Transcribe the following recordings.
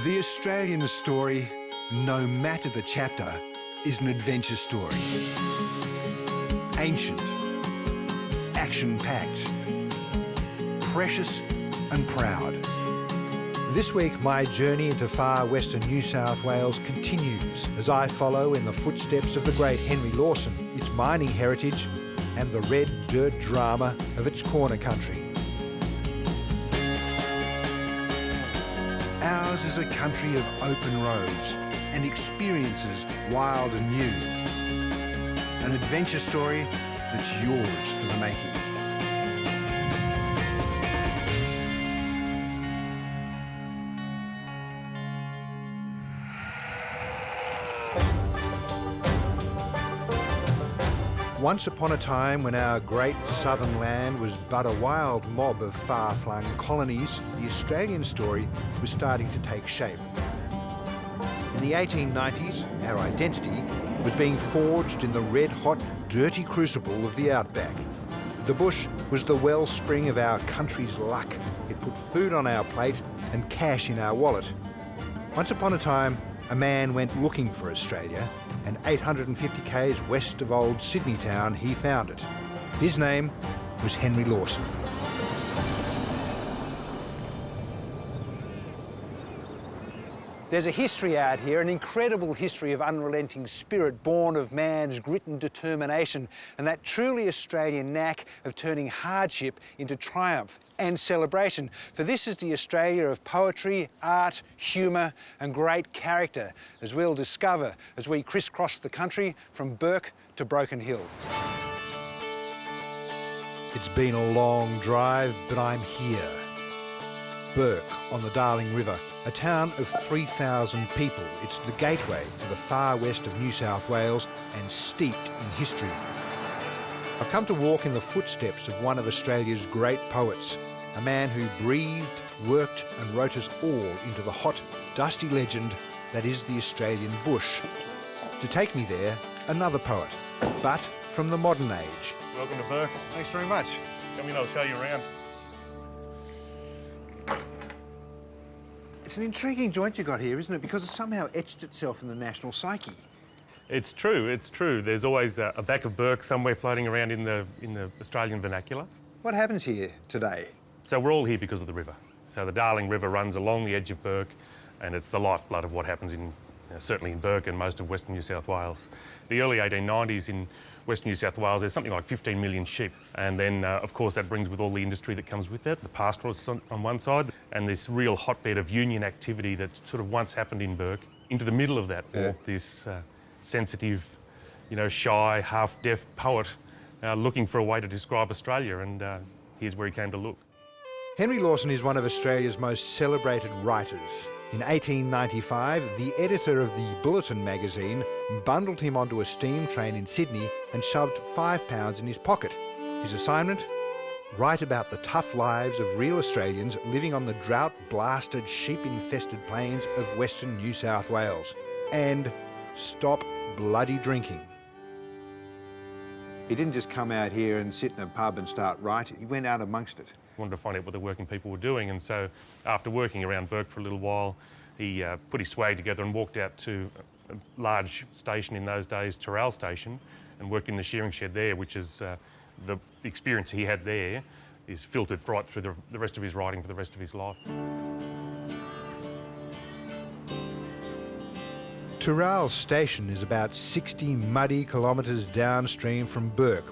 The Australian story, no matter the chapter, is an adventure story. Ancient, action-packed, precious and proud. This week, my journey into far western New South Wales continues as I follow in the footsteps of the great Henry Lawson, its mining heritage and the red dirt drama of its corner country. Ours is a country of open roads and experiences wild and new. An adventure story that's yours for the making. Once upon a time, when our great southern land was but a wild mob of far-flung colonies, the Australian story was starting to take shape. In the 1890s, our identity was being forged in the red-hot, dirty crucible of the outback. The bush was the wellspring of our country's luck. It put food on our plate and cash in our wallet. Once upon a time, a man went looking for Australia, and 850 k's west of old Sydney town, he found it. His name was Henry Lawson. There's a history out here, an incredible history of unrelenting spirit born of man's grit and determination, and that truly Australian knack of turning hardship into triumph and celebration. For this is the Australia of poetry, art, humour and great character, as we'll discover as we crisscross the country from Bourke to Broken Hill. It's been a long drive, but I'm here. Bourke on the Darling River, a town of 3,000 people. It's the gateway to the far west of New South Wales and steeped in history. I've come to walk in the footsteps of one of Australia's great poets, a man who breathed, worked and wrote us all into the hot, dusty legend that is the Australian bush. To take me there, another poet, but from the modern age. Welcome to Bourke. Thanks very much. Come in, I'll show you around. It's an intriguing joint you got here, isn't it? Because it's somehow etched itself in the national psyche. It's true, it's true. There's always a back of Bourke somewhere floating around in the Australian vernacular. What happens here today? So we're all here because of the river. So the Darling River runs along the edge of Bourke, and it's the lifeblood of what happens in, certainly in Bourke and most of Western New South Wales. The early 1890s in Western New South Wales, there's something like 15 million sheep. And then, of course, that brings with all the industry that comes with that, the pastoralists on one side, and this real hotbed of union activity that sort of once happened in Bourke. Into the middle of that walked this sensitive, shy, half-deaf poet looking for a way to describe Australia, and here's where he came to look. Henry Lawson is one of Australia's most celebrated writers. In 1895, the editor of the Bulletin magazine bundled him onto a steam train in Sydney and shoved £5 in his pocket. His assignment? Write about the tough lives of real Australians living on the drought-blasted, sheep-infested plains of Western New South Wales. And stop bloody drinking. He didn't just come out here and sit in a pub and start writing. He went out amongst it. Wanted to find out what the working people were doing, and so after working around Bourke for a little while, he put his swag together and walked out to a large station in those days, Tooral Station, and worked in the shearing shed there, which is the experience he had there is filtered right through the rest of his writing for the rest of his life. Tooral Station is about 60 muddy kilometres downstream from Bourke.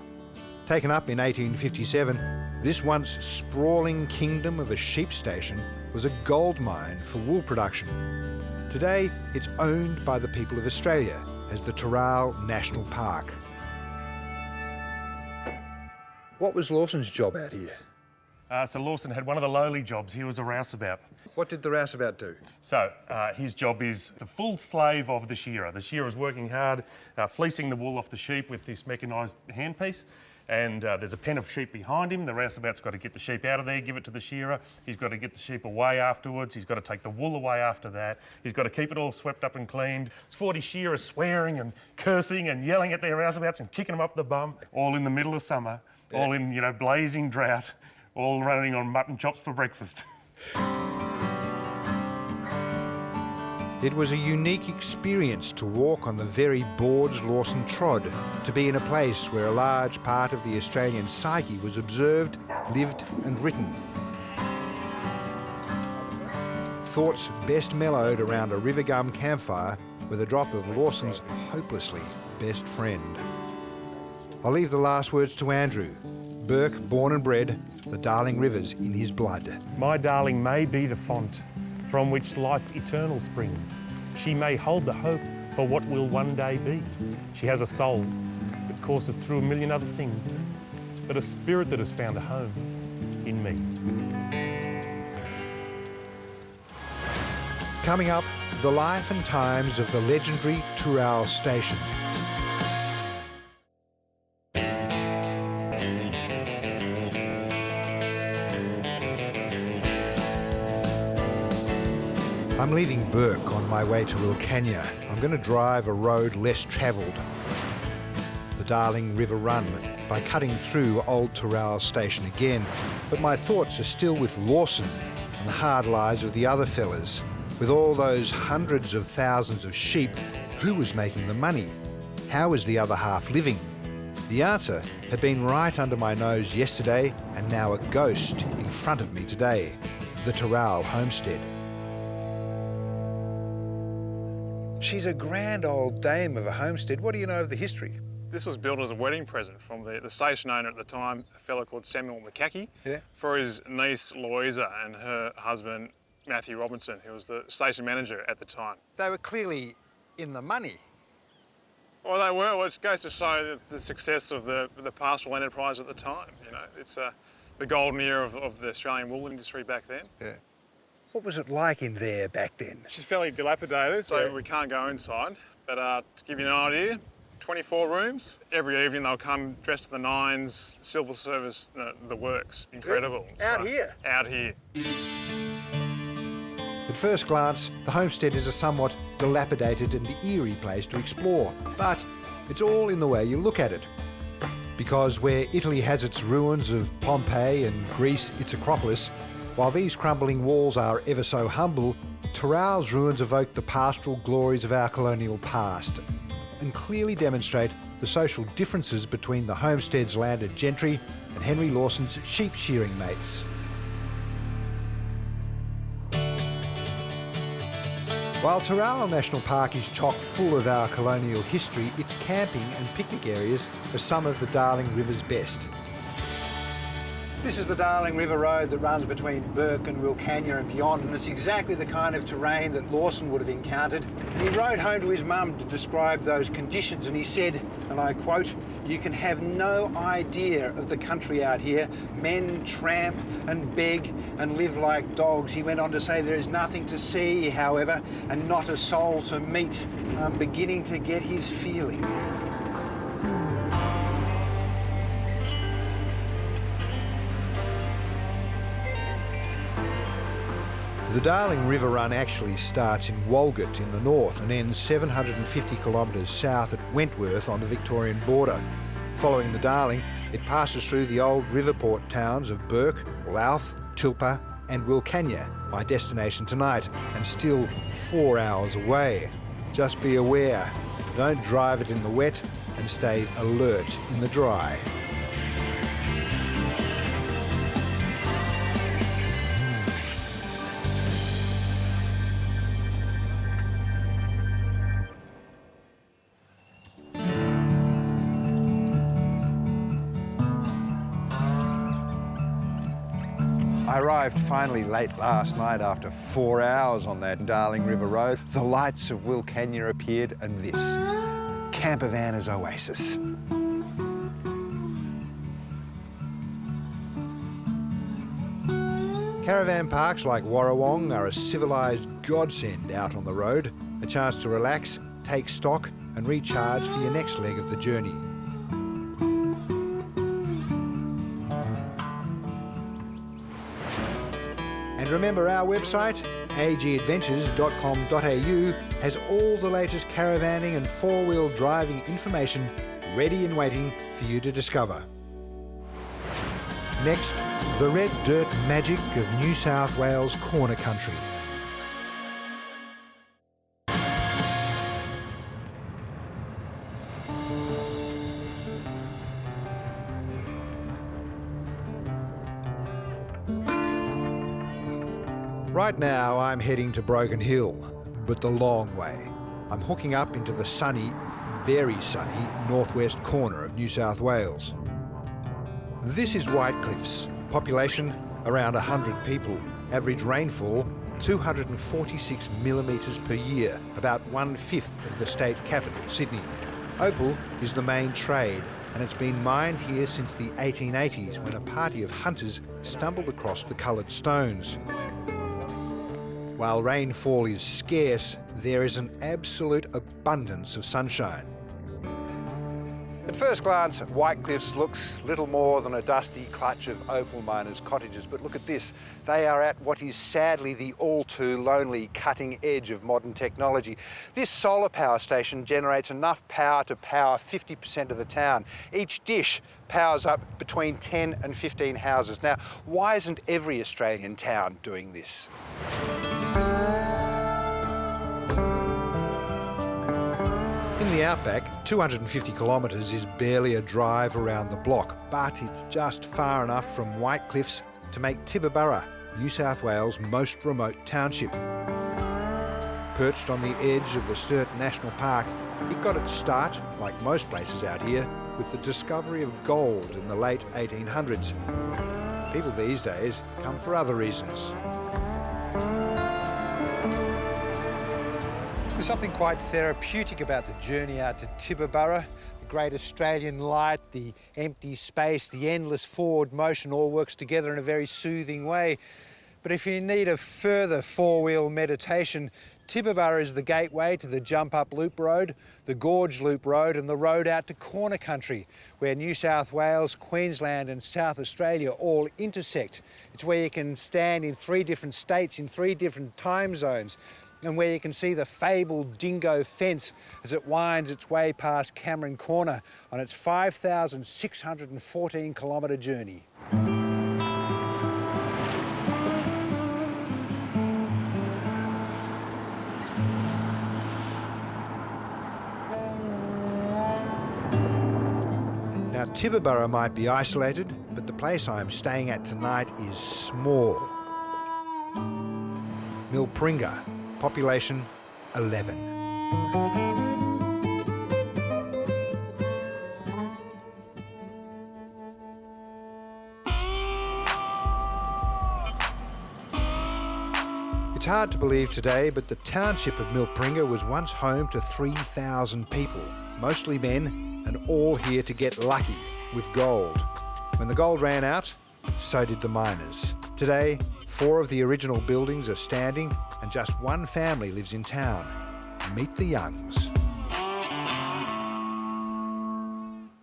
Taken up in 1857, this once sprawling kingdom of a sheep station was a gold mine for wool production. Today, it's owned by the people of Australia as the Tooral National Park. What was Lawson's job out here? So Lawson had one of the lowly jobs. He was a rouseabout. What did the rouseabout do? So his job is the full slave of the shearer. The shearer's working hard, fleecing the wool off the sheep with this mechanised handpiece. And there's a pen of sheep behind him. The rouseabout's got to get the sheep out of there, give it to the shearer. He's got to get the sheep away afterwards. He's got to take the wool away after that. He's got to keep it all swept up and cleaned. It's 40 shearers swearing and cursing and yelling at their rouseabouts and kicking them up the bum, all in the middle of summer, all in, blazing drought, all running on mutton chops for breakfast. It was a unique experience to walk on the very boards Lawson trod, to be in a place where a large part of the Australian psyche was observed, lived and written. Thoughts best mellowed around a river gum campfire with a drop of Lawson's hopelessly best friend. I'll leave the last words to Andrew. Burke, born and bred, the Darling River's in his blood. My darling may be the font from which life eternal springs. She may hold the hope for what will one day be. She has a soul that courses through a million other things, but a spirit that has found a home in me. Coming up, the life and times of the legendary Tooral Station. I'm leaving Burke on my way to Wilcannia. I'm going to drive a road less travelled, the Darling River Run, by cutting through Old Tooral Station again. But my thoughts are still with Lawson and the hard lives of the other fellas. With all those hundreds of thousands of sheep, who was making the money? How was the other half living? The answer had been right under my nose yesterday and now a ghost in front of me today. The Tooral homestead. She's a grand old dame of a homestead. What do you know of the history? This was built as a wedding present from the station owner at the time, a fellow called Samuel McCackey, for his niece Louisa and her husband Matthew Robinson, who was the station manager at the time. They were clearly in the money. Well, they were, which goes to show the success of the pastoral enterprise at the time. You know, it's the golden era of the Australian wool industry back then. Yeah. What was it like in there back then? She's fairly dilapidated, so we can't go inside. But to give you an idea, 24 rooms. Every evening they'll come dressed to the nines, silver service, the works. Incredible. Out here? Out here. At first glance, the homestead is a somewhat dilapidated and eerie place to explore, but it's all in the way you look at it. Because where Italy has its ruins of Pompeii and Greece its Acropolis, while these crumbling walls are ever so humble, Tooral's ruins evoke the pastoral glories of our colonial past and clearly demonstrate the social differences between the homestead's landed gentry and Henry Lawson's sheep shearing mates. While Tooral National Park is chock full of our colonial history, its camping and picnic areas are some of the Darling River's best. This is the Darling River Road that runs between Burke and Wilcannia and beyond, and it's exactly the kind of terrain that Lawson would have encountered. And he wrote home to his mum to describe those conditions, and he said, and I quote, "You can have no idea of the country out here. Men tramp and beg and live like dogs." He went on to say, "There is nothing to see, however, and not a soul to meet." I'm beginning to get his feeling. The Darling River Run actually starts in Walgett in the north and ends 750 kilometres south at Wentworth on the Victorian border. Following the Darling, it passes through the old river port towns of Burke, Louth, Tilpa and Wilcannia, my destination tonight, and still 4 hours away. Just be aware, don't drive it in the wet and stay alert in the dry. I arrived finally late last night after 4 hours on that Darling River Road. The lights of Wilcannia appeared and this, Campervanner's oasis. Caravan parks like Warrawong are a civilised godsend out on the road, a chance to relax, take stock and recharge for your next leg of the journey. And remember, our website, agadventures.com.au, has all the latest caravanning and four-wheel driving information ready and waiting for you to discover. Next, the red dirt magic of New South Wales corner country. Right now I'm heading to Broken Hill, but the long way. I'm hooking up into the sunny, very sunny, northwest corner of New South Wales. This is White Cliffs. Population around 100 people. Average rainfall 246 millimetres per year, about 1/5 of the state capital, Sydney. Opal is the main trade, and it's been mined here since the 1880s when a party of hunters stumbled across the coloured stones. While rainfall is scarce, there is an absolute abundance of sunshine. At first glance, White Cliffs looks little more than a dusty clutch of opal miners' cottages, but look at this. They are at what is sadly the all-too-lonely cutting edge of modern technology. This solar power station generates enough power to power 50% of the town. Each dish powers up between 10 and 15 houses. Now, why isn't every Australian town doing this? In the outback, 250 kilometres is barely a drive around the block, but it's just far enough from White Cliffs to make Tibooburra, New South Wales' most remote township. Perched on the edge of the Sturt National Park, it got its start, like most places out here, with the discovery of gold in the late 1800s. People these days come for other reasons. There's something quite therapeutic about the journey out to Tibooburra. The great Australian light, the empty space, the endless forward motion all works together in a very soothing way. But if you need a further four-wheel meditation, Tibooburra is the gateway to the Jump Up Loop Road, the Gorge Loop Road and the road out to Corner Country, where New South Wales, Queensland and South Australia all intersect. It's where you can stand in 3 different states in 3 different time zones, and where you can see the fabled dingo fence as it winds its way past Cameron Corner on its 5,614 kilometre journey. Now, Tibooburra might be isolated, but the place I'm staying at tonight is small. Milpringa. Population 11. It's hard to believe today, but the township of Milpringa was once home to 3,000 people, mostly men, and all here to get lucky with gold. When the gold ran out, so did the miners. Today, 4 of the original buildings are standing and just 1 family lives in town. Meet the Youngs.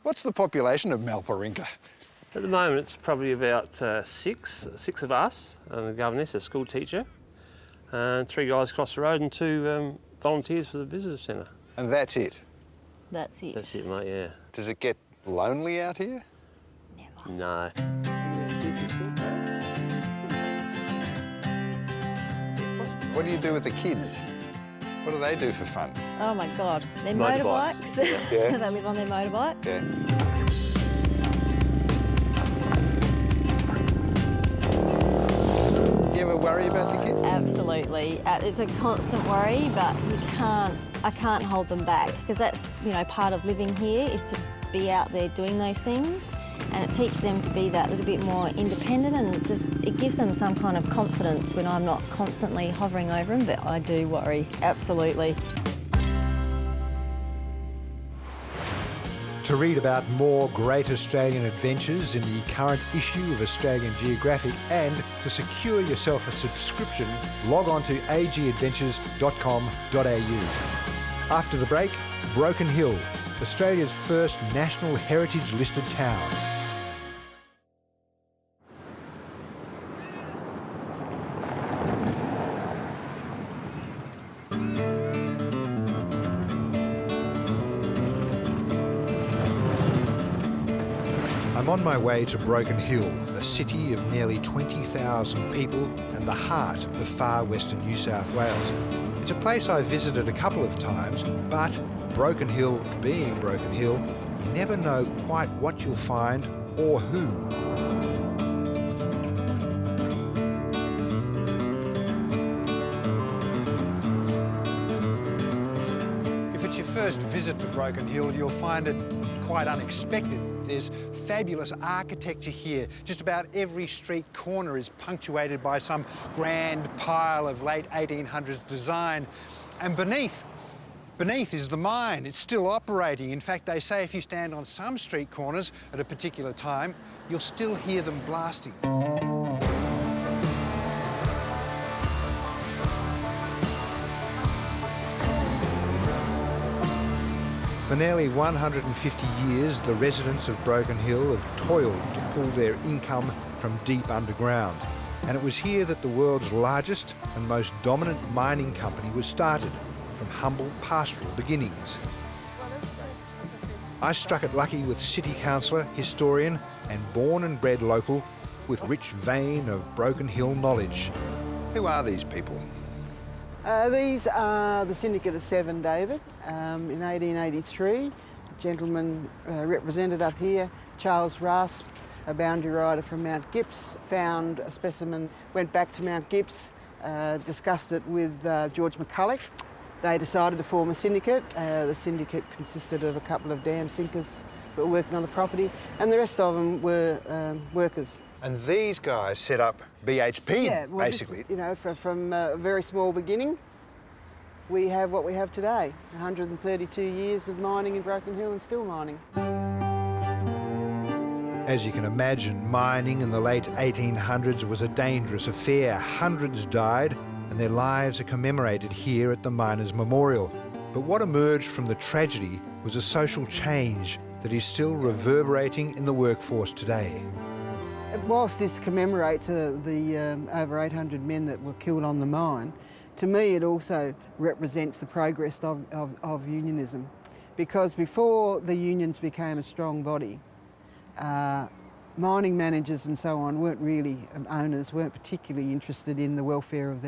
What's the population of Milpringa? At the moment it's probably about six of us, and the governess, a school teacher, and 3 guys across the road and 2 volunteers for the visitor centre. And that's it? That's it. That's it, mate, yeah. Does it get lonely out here? Never. No. What do you do with the kids? What do they do for fun? Oh my God, they're Motorbikes. motorbikes. Yeah. They live on their motorbikes. Yeah. Do you ever worry about the kids? Absolutely. It's a constant worry, but I can't hold them back, because that's, part of living here is to be out there doing those things, and it teaches them to be that little bit more independent, and it gives them some kind of confidence when I'm not constantly hovering over them, but I do worry, absolutely. To read about more great Australian adventures in the current issue of Australian Geographic and to secure yourself a subscription, log on to agadventures.com.au. After the break, Broken Hill, Australia's first National Heritage listed town. I'm on my way to Broken Hill, a city of nearly 20,000 people and the heart of far western New South Wales. It's a place I've visited a couple of times, but Broken Hill being Broken Hill, you never know quite what you'll find or who. first visit to Broken Hill, you'll find it quite unexpected. There's fabulous architecture here. Just about every street corner is punctuated by some grand pile of late 1800s design. And beneath is the mine. It's still operating. In fact, they say if you stand on some street corners at a particular time, you'll still hear them blasting. For nearly 150 years, the residents of Broken Hill have toiled to pull their income from deep underground. And it was here that the world's largest and most dominant mining company was started, from humble pastoral beginnings. I struck it lucky with city councillor, historian and born and bred local with rich vein of Broken Hill knowledge. Who are these people? These are the Syndicate of Seven, David. In 1883, a gentleman represented up here, Charles Rasp, a boundary rider from Mount Gips, found a specimen, went back to Mount Gips, discussed it with George McCulloch. They decided to form a syndicate. The syndicate consisted of a couple of dam sinkers that were working on the property, and the rest of them were workers. And these guys set up BHP, basically. This, you know, from a very small beginning, we have what we have today. 132 years of mining in Broken Hill and still mining. As you can imagine, mining in the late 1800s was a dangerous affair. Hundreds died, and their lives are commemorated here at the Miners' Memorial. But what emerged from the tragedy was a social change that is still reverberating in the workforce today. Whilst this commemorates the over 800 men that were killed on the mine, to me it also represents the progress of unionism. Because before the unions became a strong body, mining managers and so on weren't really, owners weren't particularly interested in the welfare of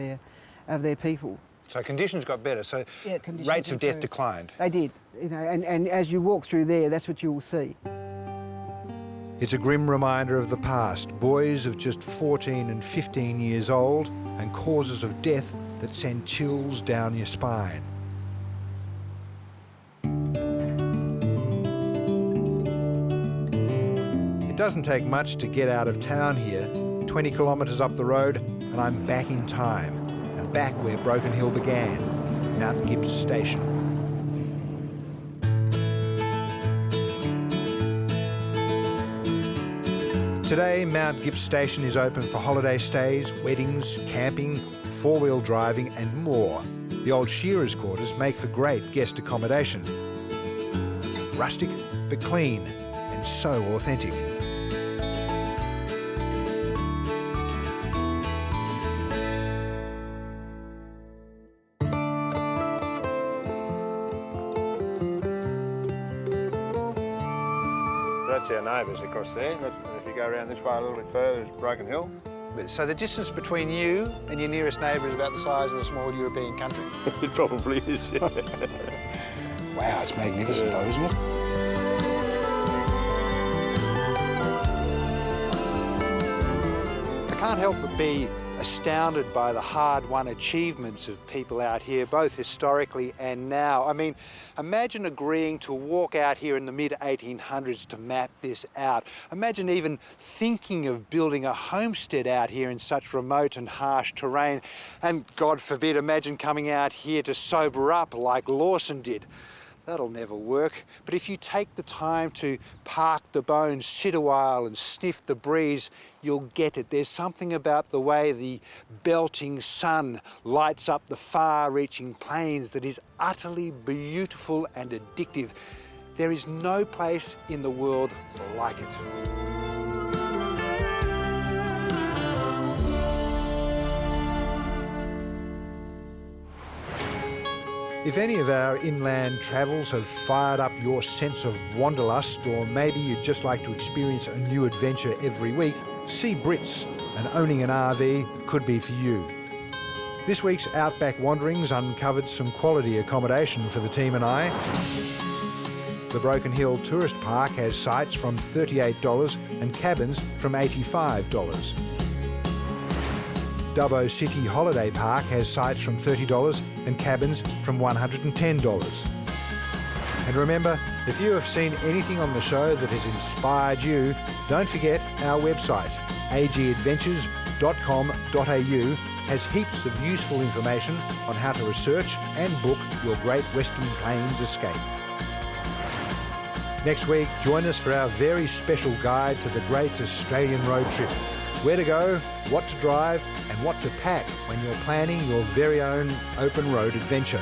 their people. So conditions got better, so yeah, rates of death declined. They did, you know, and as you walk through there, that's what you will see. It's a grim reminder of the past, boys of just 14 and 15 years old, and causes of death that send chills down your spine. It doesn't take much to get out of town here, 20 kilometres up the road, and I'm back in time, and back where Broken Hill began, Mount Gips Station. Today, Mount Gips Station is open for holiday stays, weddings, camping, four-wheel driving and more. The old shearers' quarters make for great guest accommodation. Rustic but clean and so authentic. That's our neighbours across there. If you go around this way a little bit further, it's Broken Hill. So the distance between you and your nearest neighbour is about the size of a small European country? It probably is, yeah. Wow, it's magnificent though, isn't it? I can't help but be astounded by the hard-won achievements of people out here, both historically and now. I mean, imagine agreeing to walk out here in the mid-1800s to map this out. Imagine even thinking of building a homestead out here in such remote and harsh terrain. And God forbid, imagine coming out here to sober up like Lawson did. That'll never work. But if you take the time to park the bones, sit a while and sniff the breeze, you'll get it. There's something about the way the belting sun lights up the far-reaching plains that is utterly beautiful and addictive. There is no place in the world like it. If any of our inland travels have fired up your sense of wanderlust, or maybe you'd just like to experience a new adventure every week, see Brits, and owning an RV could be for you. This week's Outback Wanderings uncovered some quality accommodation for the team and I. The Broken Hill Tourist Park has sites from $38 and cabins from $85. Dubbo City Holiday Park has sites from $30 and cabins from $110. And remember, if you have seen anything on the show that has inspired you, don't forget our website, agadventures.com.au, has heaps of useful information on how to research and book your Great Western Plains escape. Next week, join us for our very special guide to the Great Australian Road Trip. Where to go, what to drive, and what to pack when you're planning your very own open road adventure.